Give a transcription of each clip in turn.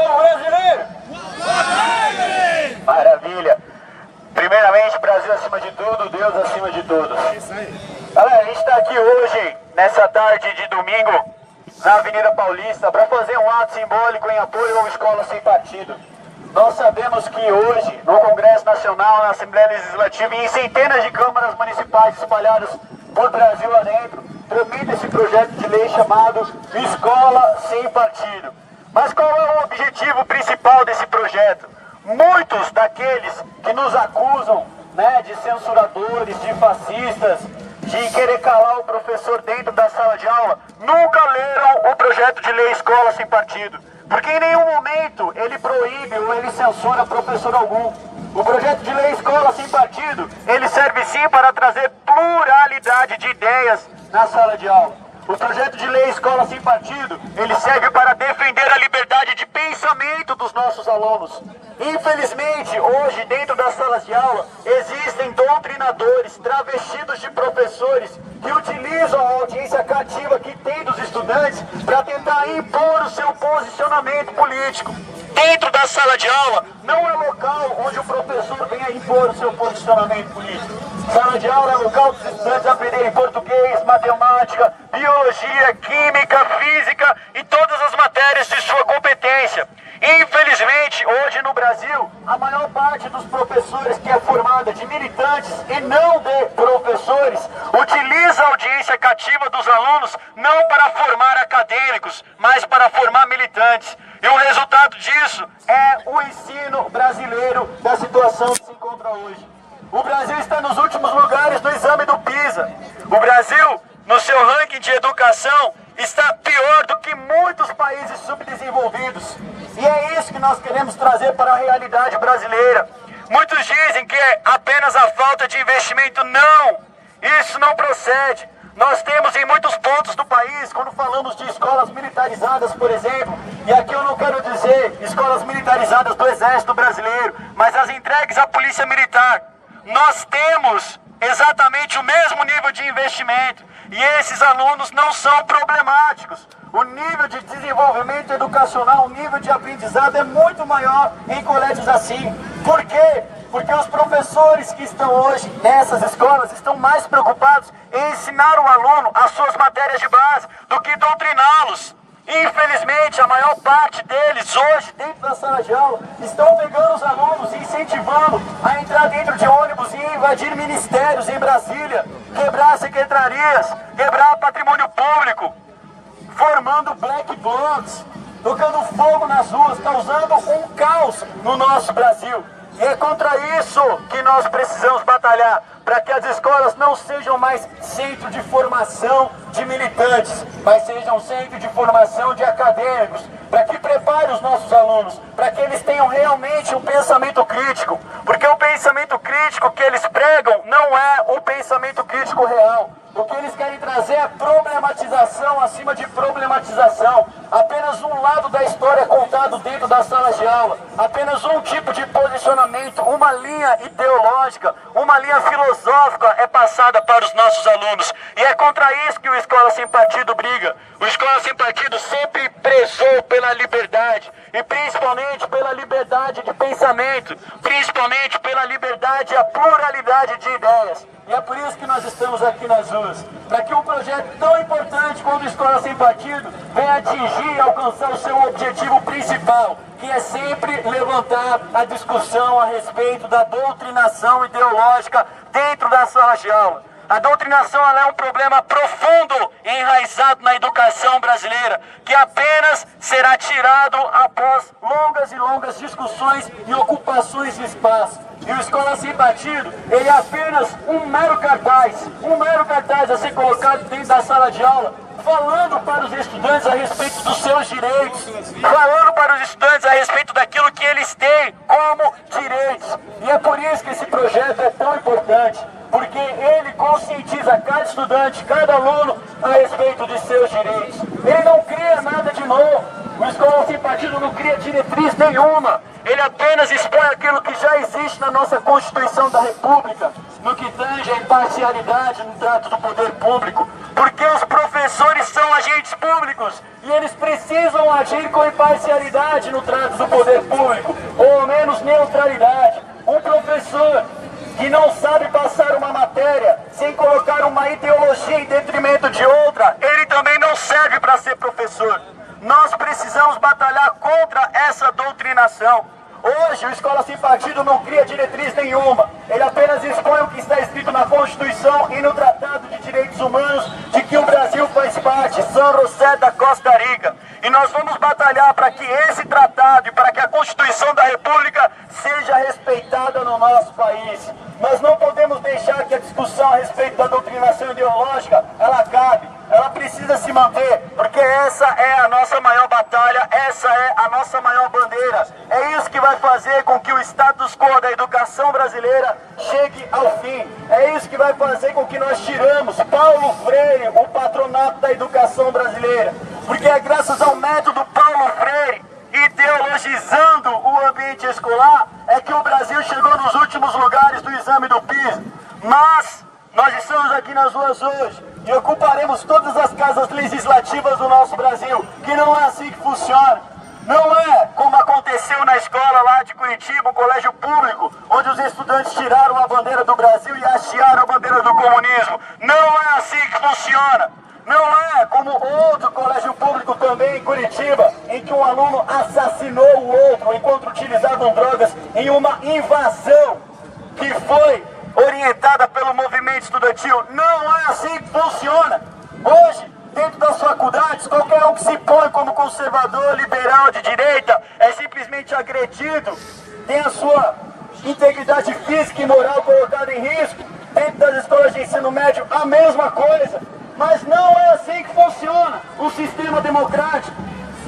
povo brasileiro! Maravilha! Primeiramente, Brasil acima de tudo, Deus acima de todos. Galera, a gente está aqui hoje, nessa tarde de domingo, na Avenida Paulista, para fazer um ato simbólico em apoio ao Escola Sem Partido. Nós sabemos que hoje, no Congresso Nacional, na Assembleia Legislativa e em centenas de câmaras municipais espalhadas por Brasil adentro, tramita esse projeto de lei chamado Escola Sem Partido. Mas qual é o objetivo principal desse projeto? Muitos daqueles que nos acusam, né, de censuradores, de fascistas, de querer calar o professor dentro da sala de aula, nunca leram o projeto de lei Escola Sem Partido. Porque em nenhum momento ele proíbe ou ele censura professor algum. O projeto de lei Escola Sem Partido, ele serve sim para trazer pluralidade de ideias na sala de aula. O projeto de lei Escola Sem Partido, ele serve para defender a liberdade de pensamento dos nossos alunos. Infelizmente, hoje, dentro das salas de aula, existem doutrinadores travestidos de professores que utilizam a audiência cativa que tem dos estudantes para tentar impor o seu posicionamento político. Dentro da sala de aula, não é local onde o professor venha impor o seu posicionamento político. Sala de aula é local dos estudantes aprenderem português, matemática, biologia, química, física e todas as matérias de sua competência. Infelizmente, hoje no Brasil, a maior parte dos professores que é formada de militantes e não de professores, utiliza a audiência cativa dos alunos não para formar acadêmicos, mas para formar militantes. E o resultado disso é o ensino brasileiro da situação que se encontra hoje. O Brasil está nos últimos lugares do exame do PISA. O Brasil, no seu ranking de educação, está pior do que muitos países subdesenvolvidos. E é isso que nós queremos trazer para a realidade brasileira. Muitos dizem que é apenas a falta de investimento. Não! Isso não procede. Nós temos em muitos pontos do país, quando falamos de escolas militarizadas, por exemplo, e aqui eu não quero dizer escolas militarizadas do Exército Brasileiro, mas as entregues à Polícia Militar, nós temos exatamente o mesmo nível de investimento e esses alunos não são problemáticos. O nível de desenvolvimento educacional, o nível de aprendizado é muito maior em colégios assim. Por quê? Porque os professores que estão hoje nessas escolas estão mais preocupados em ensinar o aluno as suas matérias de base do que doutriná-los. Infelizmente, a maior parte deles hoje, dentro da sala de aula, estão pegando os alunos e incentivando a entrar dentro de ônibus e invadir ministérios em Brasília, quebrar secretarias, quebrar patrimônio público, formando black blocs, tocando fogo nas ruas, causando um caos no nosso Brasil. E é contra isso que nós precisamos batalhar, para que as escolas não sejam mais centro de formação de militantes, mas sejam centro de formação de acadêmicos, para que prepare os nossos alunos, para que eles tenham realmente um pensamento crítico, porque o pensamento crítico que eles pregam não é o pensamento crítico real. O que eles querem trazer é problematização acima de problematização. Apenas um lado da história é contado dentro da sala de aula. Apenas um tipo de posicionamento, uma linha ideológica, uma linha filosófica é passada para os nossos alunos. E é contra isso que o Escola Sem Partido briga. O Escola Sem Partido sempre prezou pela liberdade. E principalmente pela liberdade de pensamento. Principalmente pela liberdade e a pluralidade de ideias. E é por isso que nós estamos aqui nas ruas, para que um projeto tão importante quanto a Escola Sem Partido venha atingir e alcançar o seu objetivo principal, que é sempre levantar a discussão a respeito da doutrinação ideológica dentro da sala de aula. A doutrinação ela é um problema profundo e enraizado na educação brasileira, que apenas será tirado após longas e longas discussões e ocupações de espaço. E o Escola Sem Partido, ele é apenas um mero cartaz a ser colocado dentro da sala de aula, falando para os estudantes a respeito dos seus direitos, falando para os estudantes a respeito daquilo que eles têm como direitos. E é por isso que esse projeto é tão importante, porque ele conscientiza cada estudante, cada aluno a respeito de seus direitos. Ele não cria nada de novo. O Escola Sem Partido não cria diretriz nenhuma. Ele apenas expõe aquilo que já existe na nossa Constituição da República, no que tange a imparcialidade no trato do poder público. Porque os professores professores são agentes públicos e eles precisam agir com imparcialidade no trato do poder público, ou ao menos neutralidade. Um professor que não sabe passar uma matéria sem colocar uma ideologia em detrimento de outra, ele também não serve para ser professor. Nós precisamos batalhar contra essa doutrinação. Hoje, o Escola Sem Partido não cria diretriz nenhuma. Ele apenas expõe o que está escrito na Constituição e no Tratado de Direitos Humanos, de que o Brasil faz parte, São José da Costa Rica. E nós vamos batalhar para que esse tratado e para que a Constituição da República seja respeitada no nosso país. Nós não podemos deixar que a discussão a respeito da doutrinação ideológica, ela acabe. Ela precisa se manter, porque essa é a nossa maior batalha, essa é a nossa maior bandeira. É isso que vai fazer com que o status quo da educação brasileira chegue ao fim. É isso que vai fazer com que nós tiramos Paulo Freire, o patronato da educação brasileira. Porque é graças ao método Paulo Freire, ideologizando o ambiente escolar, é que o Brasil chegou nos últimos lugares do exame do PISA. Mas nós estamos aqui nas ruas hoje e ocuparemos todas as casas legislativas do nosso Brasil, que não é assim que funciona. Não é como aconteceu na escola lá de Curitiba, um colégio público, onde os estudantes tiraram a bandeira do Brasil e hastearam a bandeira do comunismo. Não é assim que funciona. Não é como outro colégio público também em Curitiba, em que um aluno assassinou o outro enquanto utilizavam drogas em uma invasão que foi orientada pelo movimento estudantil. Não é assim que funciona. Hoje, dentro das faculdades, qualquer um que se põe como conservador, liberal, de direita, é simplesmente agredido, tem a sua integridade física e moral colocada em risco. Dentro das escolas de ensino médio, a mesma coisa. Mas não é assim que funciona um sistema democrático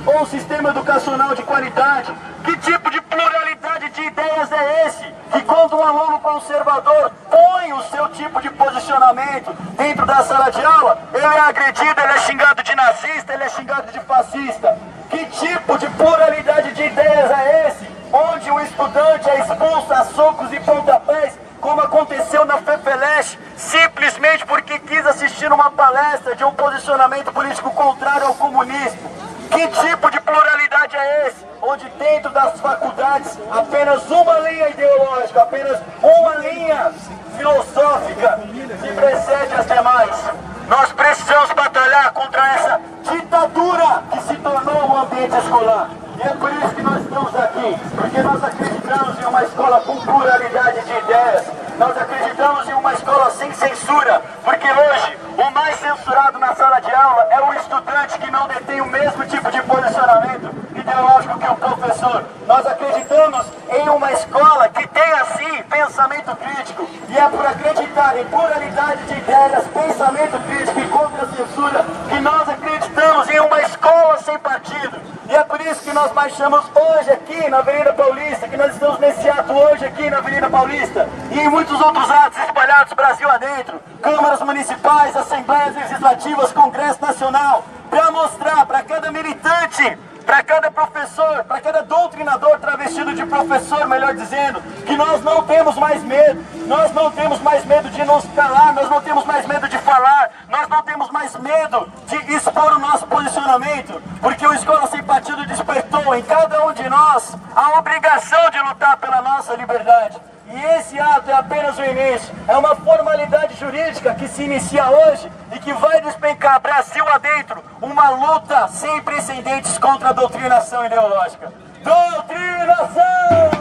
ou um sistema educacional de qualidade. Que tipo de pluralidade de ideias é esse? Que quando um aluno conservador põe o seu tipo de posicionamento dentro da sala de aula, ele é agredido, ele é xingado de nazista, ele é xingado de fascista. Que tipo de pluralidade de ideias é esse? Onde o estudante é expulso a socos e pontapés, como aconteceu na FEFELESH, simplesmente porque quis assistir uma palestra de um posicionamento político contrário ao comunismo. Que tipo de pluralidade é esse? Onde dentro das faculdades apenas uma linha ideológica, apenas uma linha filosófica que precede as demais. Nós precisamos batalhar contra essa ditadura que se tornou o ambiente escolar. E é por isso que nós estamos aqui, porque nós acreditamos em uma escola com pluralidade de ideias. Nós acreditamos em uma escola sem censura, porque hoje o mais censurado na sala de aula é o estudante que não detém o mesmo tipo de posicionamento ideológico que o professor. Nós acreditamos em uma escola que tenha, sim, pensamento crítico. E é por acreditar em pluralidade de ideias, pensamento crítico e contra a censura que nós acreditamos em uma escola sem partido. E é por isso que nós marchamos hoje aqui na Avenida Paulista, que nós estamos nesse ato hoje aqui na Avenida Paulista e em muitos outros atos espalhados Brasil adentro, câmaras municipais, assembleias legislativas, Congresso Nacional, para mostrar para cada militante, para cada professor, para cada doutrinador travestido de professor, melhor dizendo, que nós não temos mais medo. Nós não temos mais medo de nos calar, nós não temos mais medo de falar, nós não temos mais medo de expor o nosso posicionamento, porque o Escola Sem Partido despertou em cada um de nós a obrigação de lutar pela nossa liberdade. E esse ato é apenas o início, é uma formalidade jurídica que se inicia hoje e que vai despencar Brasil adentro uma luta sem precedentes contra a doutrinação ideológica. Doutrinação!